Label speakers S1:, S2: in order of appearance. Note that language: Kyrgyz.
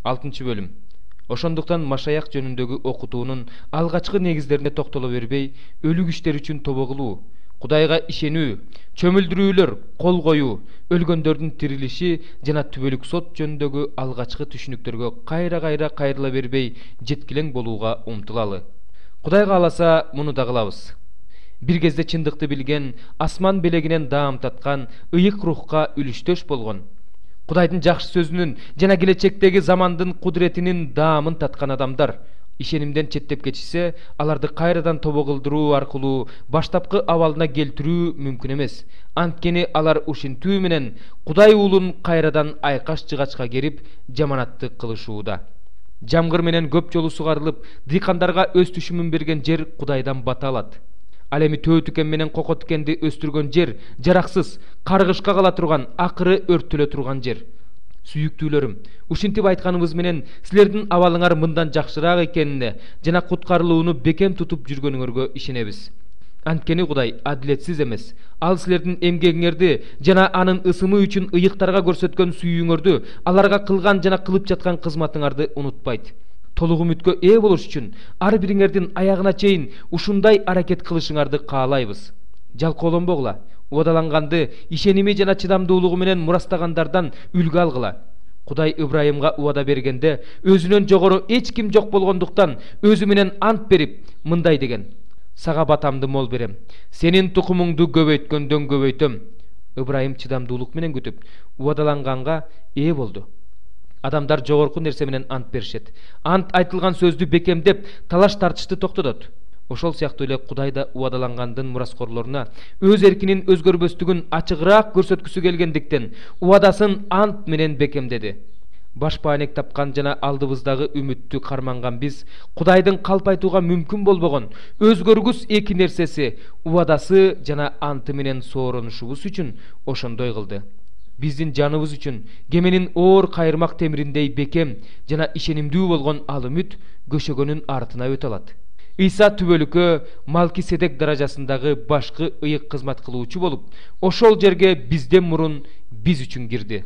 S1: 6 bölüm. Ошондуктан машаяк жөнүндөгү окутуунун алгачкы негиздерине токтоло бербей, өлү күчтер үчүн тобо кылуу, Кудайга ишенүү, чөмүлдүрүүлөр кол коюу, өлгөндөрдүн тирилиши жана түбөлүк сот жөнүндөгү алгачкы түшүнүктөргө кайра кайрыла бербей, жеткилең болууга умтулалы. Кудай кааласа, муну да кылабыз. Бир кезде чындыкты билген, асман белегинен даам таткан, ыйык рухка үлүштөш болгон, Кудайдын жакшы сөзүнүн жана келечектеги замандын кудуретинин даамын таткан адамдар ишенимден четтеп кетишсе, аларды кайрадан тобо кылдыруу аркылуу баштапкы абалына келтирүү мүмкүн эмес. Анткени алар ушинтүү менен Кудай уулун кайрадан айкаш жыгачка керип, жаманатты кылышууда. Жамгыр менен көп жолу сугарылып, дыйкандарга өз түшүмүн берген жер Кудайдан бата алат. Ал эми төө тикен менен кoko тикенди өстүргөн жер жараксыз, каргышка кала турган, акыры өрттөлө турган жер. Сүйүктүүлөрүм, ушинтип айтканыбыз менен силердин абалыңар мындан жакшыраак экенине жана куткарылууну бекем тутуп жүргөнүңөргө ишенебиз. Анткени Кудай адилетсиз эмес. Ал силердин эмгегиңерди жана анын ысымы үчүн ыйыктарга көрсөткөн сүйүүңөрдү, аларга кылган жана кылып жаткан кызматыңарды унутпайт. Толук үмүткө ээ болуш үчүн ар бириңердин аягына чейин ушундай аракет кылышыңарды каалайбыз. Жалкоолонбогула, убадаланганды ишеними жана чыдамдуулугу менен мурастагандардан үлгү алгыла. Кудай Ибрайымга убада бергенде өзүнөн жогору эч ким жок болгондуктан өзү менен ант берип мындай деген: сага батамды мол берем, сенин тукумуңду көбөйткөндөн көбөйтөм. Ибрайым чыдамдуулук менен күтүп, убадаланганга ээ болду. Адамдар жогорку нерсе менен ант беришет. Ант айтылган сөздү бекемдеп, талаш тартышты токтотот. Ошол сыяктуу эле Кудай да убадалангандын мураскорлоруна өз эркинин өзгөрбөстүгүн ачыгыраак көрсөткүсү келгендиктен убадасын ант менен бекемдеди. Баш баанек тапкан жана алдыбыздагы үмүттү карманган биз Кудайдын калп айтууга мүмкүн болбогон өзгөргүс эки нерсеси убадасы жана анты менен сооронушубуз үчүн ошондой кылды. Биздин жаныбыз үчүн кеменин оор кайырмак темириндей бекем жана ишенимдүү болгон ал үмүт көшөгөнүн артына өтө алат. Иса түбөлүккө Малкиседек даражасындагы башкы ыйык кызмат кылуучу болуп, ошол жерге бизден мурун биз үчүн кирди.